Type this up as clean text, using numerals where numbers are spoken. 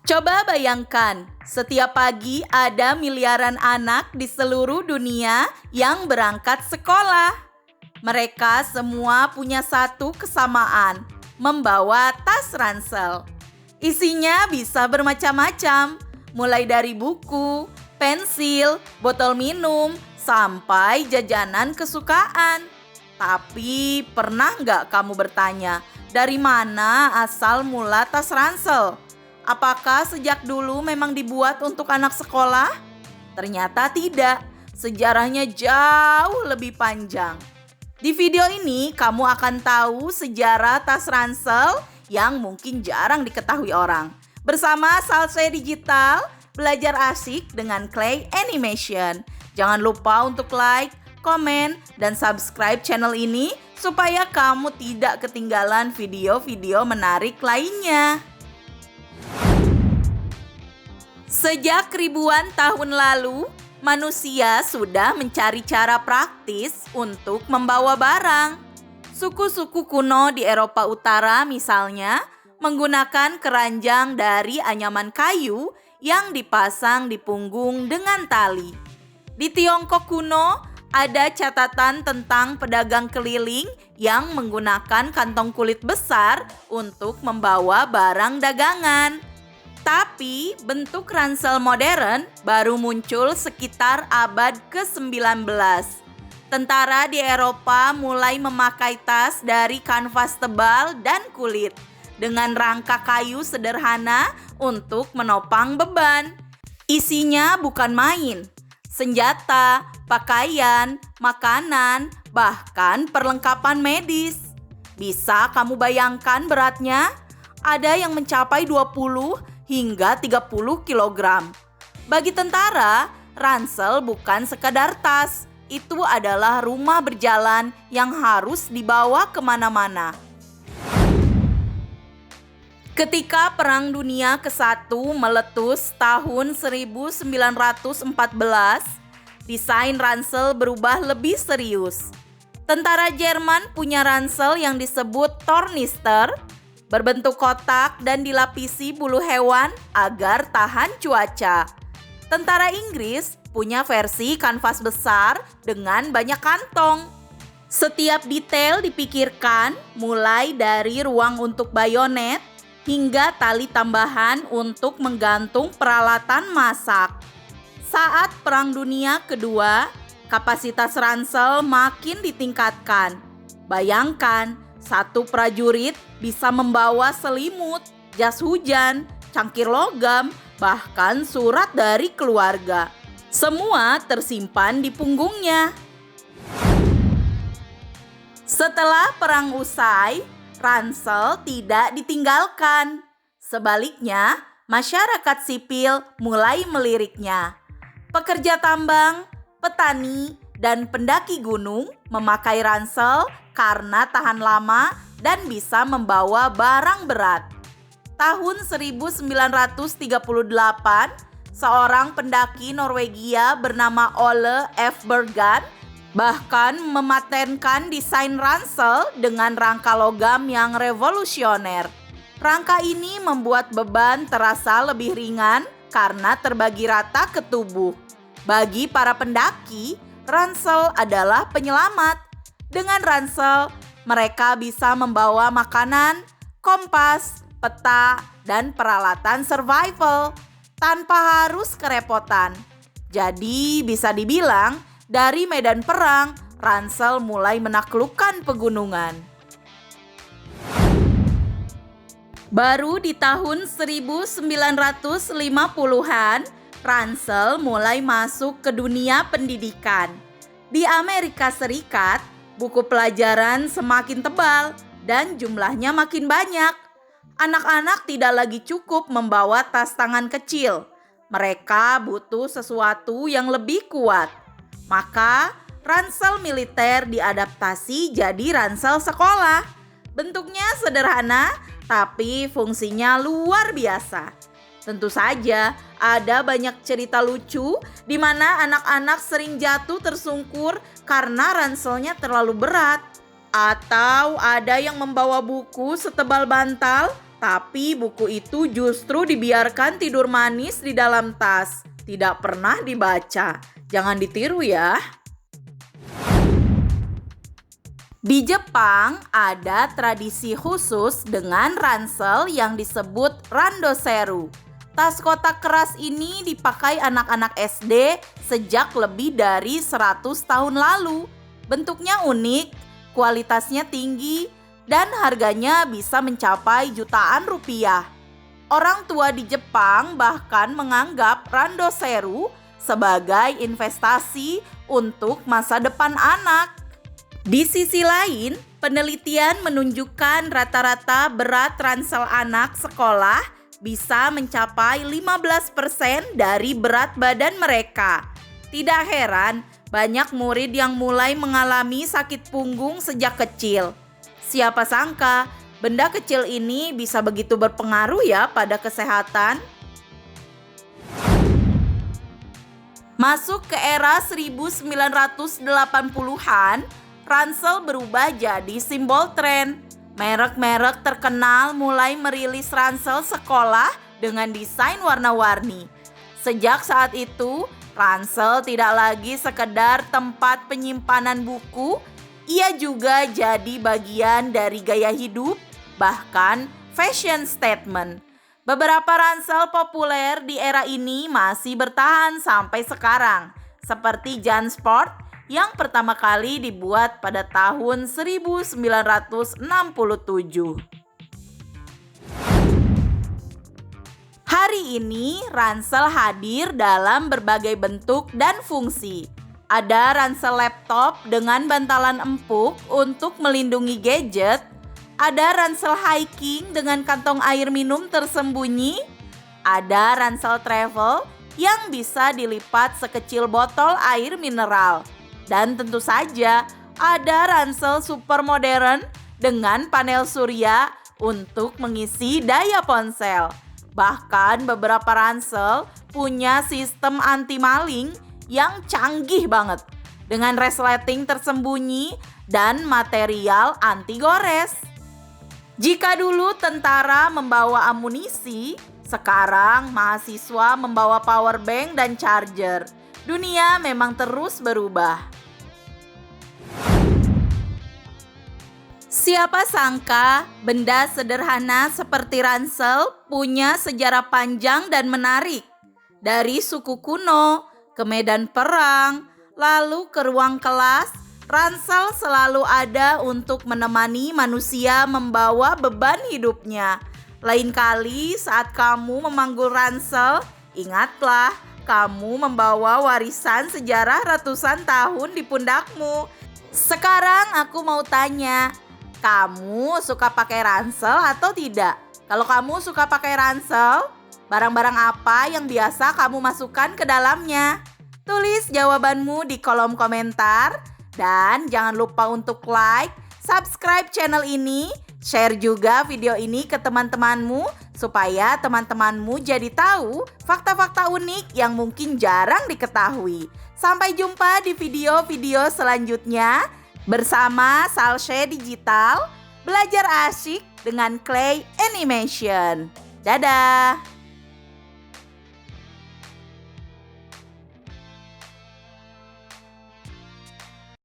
Coba bayangkan, setiap pagi ada miliaran anak di seluruh dunia yang berangkat sekolah. Mereka semua punya satu kesamaan, membawa tas ransel. Isinya bisa bermacam-macam, mulai dari buku, pensil, botol minum, sampai jajanan kesukaan. Tapi pernah nggak kamu bertanya, dari mana asal mula tas ransel? Apakah sejak dulu memang dibuat untuk anak sekolah? Ternyata tidak, sejarahnya jauh lebih panjang. Di video ini kamu akan tahu sejarah tas ransel yang mungkin jarang diketahui orang. Bersama Salse Digital, belajar asik dengan Clay Animation. Jangan lupa untuk like, komen, dan subscribe channel ini supaya kamu tidak ketinggalan video-video menarik lainnya. Sejak ribuan tahun lalu, manusia sudah mencari cara praktis untuk membawa barang. Suku-suku kuno di Eropa Utara misalnya menggunakan keranjang dari anyaman kayu yang dipasang di punggung dengan tali. Di Tiongkok kuno, ada catatan tentang pedagang keliling yang menggunakan kantong kulit besar untuk membawa barang dagangan. Tapi bentuk ransel modern baru muncul sekitar abad ke-19. Tentara di Eropa mulai memakai tas dari kanvas tebal dan kulit dengan rangka kayu sederhana untuk menopang beban. Isinya bukan main, senjata, pakaian, makanan, bahkan perlengkapan medis. Bisa kamu bayangkan beratnya? Ada yang mencapai 20 hingga 30 kg. Bagi tentara, ransel bukan sekadar tas. Itu adalah rumah berjalan yang harus dibawa kemana-mana. Ketika Perang Dunia ke-1 meletus tahun 1914, desain ransel berubah lebih serius. Tentara Jerman punya ransel yang disebut tornister, berbentuk kotak dan dilapisi bulu hewan agar tahan cuaca. Tentara Inggris punya versi kanvas besar dengan banyak kantong. Setiap detail dipikirkan, mulai dari ruang untuk bayonet hingga tali tambahan untuk menggantung peralatan masak. Saat Perang Dunia Kedua, kapasitas ransel makin ditingkatkan. Bayangkan, satu prajurit bisa membawa selimut, jas hujan, cangkir logam, bahkan surat dari keluarga. Semua tersimpan di punggungnya. Setelah perang usai, ransel tidak ditinggalkan. Sebaliknya, masyarakat sipil mulai meliriknya. Pekerja tambang, petani, dan pendaki gunung memakai ransel karena tahan lama dan bisa membawa barang berat. Tahun 1938, seorang pendaki Norwegia bernama Ole F. Bergan bahkan mematenkan desain ransel dengan rangka logam yang revolusioner. Rangka ini membuat beban terasa lebih ringan karena terbagi rata ke tubuh. Bagi para pendaki, ransel adalah penyelamat. Dengan ransel, mereka bisa membawa makanan, kompas, peta, dan peralatan survival tanpa harus kerepotan. Jadi bisa dibilang, dari medan perang, ransel mulai menaklukkan pegunungan. Baru di tahun 1950-an, ransel mulai masuk ke dunia pendidikan. Di Amerika Serikat, buku pelajaran semakin tebal dan jumlahnya makin banyak. Anak-anak tidak lagi cukup membawa tas tangan kecil. Mereka butuh sesuatu yang lebih kuat. Maka, ransel militer diadaptasi jadi ransel sekolah. Bentuknya sederhana, tapi fungsinya luar biasa. Tentu saja, ada banyak cerita lucu di mana anak-anak sering jatuh tersungkur karena ranselnya terlalu berat. Atau ada yang membawa buku setebal bantal Tapi buku itu justru dibiarkan tidur manis di dalam tas, tidak pernah dibaca. Jangan ditiru ya. Di Jepang ada tradisi khusus dengan ransel yang disebut randoseru. Tas kotak keras ini dipakai anak-anak SD sejak lebih dari 100 tahun lalu. Bentuknya unik, kualitasnya tinggi, dan harganya bisa mencapai jutaan rupiah. Orang tua di Jepang bahkan menganggap randoseru sebagai investasi untuk masa depan anak. Di sisi lain, penelitian menunjukkan rata-rata berat ransel anak sekolah bisa mencapai 15% dari berat badan mereka. Tidak heran, banyak murid yang mulai mengalami sakit punggung sejak kecil. Siapa sangka, benda kecil ini bisa begitu berpengaruh ya pada kesehatan. Masuk ke era 1980-an, ransel berubah jadi simbol tren. Merek-merek terkenal mulai merilis ransel sekolah dengan desain warna-warni. Sejak saat itu, ransel tidak lagi sekedar tempat penyimpanan buku, ia juga jadi bagian dari gaya hidup, bahkan fashion statement. Beberapa ransel populer di era ini masih bertahan sampai sekarang, seperti JanSport yang pertama kali dibuat pada tahun 1967. Hari ini, ransel hadir dalam berbagai bentuk dan fungsi. Ada ransel laptop dengan bantalan empuk untuk melindungi gadget. Ada ransel hiking dengan kantong air minum tersembunyi. Ada ransel travel yang bisa dilipat sekecil botol air mineral. Dan tentu saja ada ransel super modern dengan panel surya untuk mengisi daya ponsel. Bahkan beberapa ransel punya sistem anti maling yang canggih banget dengan resleting tersembunyi dan material anti gores. Jika dulu tentara membawa amunisi, sekarang mahasiswa membawa power bank dan charger. Dunia memang terus berubah. Siapa sangka benda sederhana seperti ransel punya sejarah panjang dan menarik. Dari suku kuno ke medan perang, lalu ke ruang kelas, ransel selalu ada untuk menemani manusia membawa beban hidupnya. Lain kali saat kamu memanggul ransel, ingatlah kamu membawa warisan sejarah ratusan tahun di pundakmu. Sekarang aku mau tanya, kamu suka pakai ransel atau tidak? Kalau kamu suka pakai ransel, barang-barang apa yang biasa kamu masukkan ke dalamnya? Tulis jawabanmu di kolom komentar. Dan jangan lupa untuk like, subscribe channel ini, share juga video ini ke teman-temanmu supaya teman-temanmu jadi tahu fakta-fakta unik yang mungkin jarang diketahui. Sampai jumpa di video-video selanjutnya bersama Salshe Digital, belajar asyik dengan Clay Animation. Dadah!